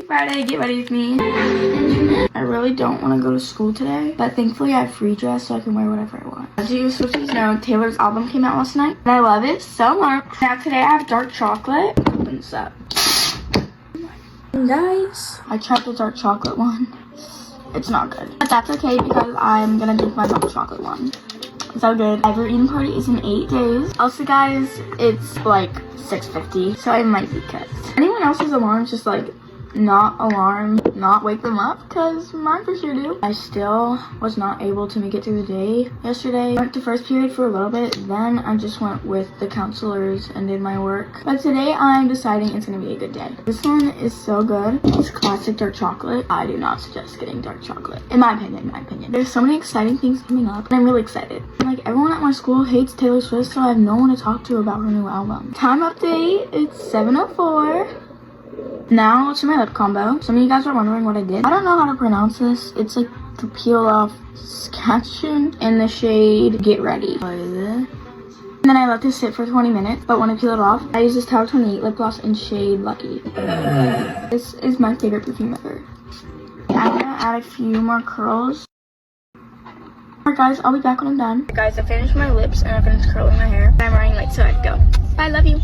Friday, get ready with me. I really don't want to go to school today, but thankfully I have free dress so I can wear whatever I want. As you Swifties know, Taylor's album came out last night, and I love it so much. Now today I have dark chocolate. Open this up. Guys, I tried the dark chocolate one. It's not good, but that's okay because I'm gonna drink my dark chocolate one. It's so good. My ever-eating party is in 8 days. Also, guys, it's like 6:50, so I might be cut. Anyone else's alarms just like not wake them up, because mine for sure do. I still was not able to make it through the day yesterday. I went to first period for a little bit, then I just went with the counselors and did my work. But today I'm deciding it's gonna be a good day. This one is so good. It's classic dark chocolate. I do not suggest getting dark chocolate, in my opinion. There's so many exciting things coming up, and I'm really excited. Like, everyone at my school hates Taylor Swift, so I have no one to talk to about her new album. Time update, it's 7:04. Now to my lip combo. Some of you guys are wondering what I did. I don't know how to pronounce this. It's like the peel off Scatchun in the shade Get Ready. And then I let this sit for 20 minutes, but when I peel it off, I use this Tower 28 lip gloss in shade Lucky. This is my favorite perfume ever. I'm gonna add a few more curls. Alright guys, I'll be back when I'm done. Guys, I finished my lips and I finished curling my hair. I'm running late, so I have to go. Bye, love you.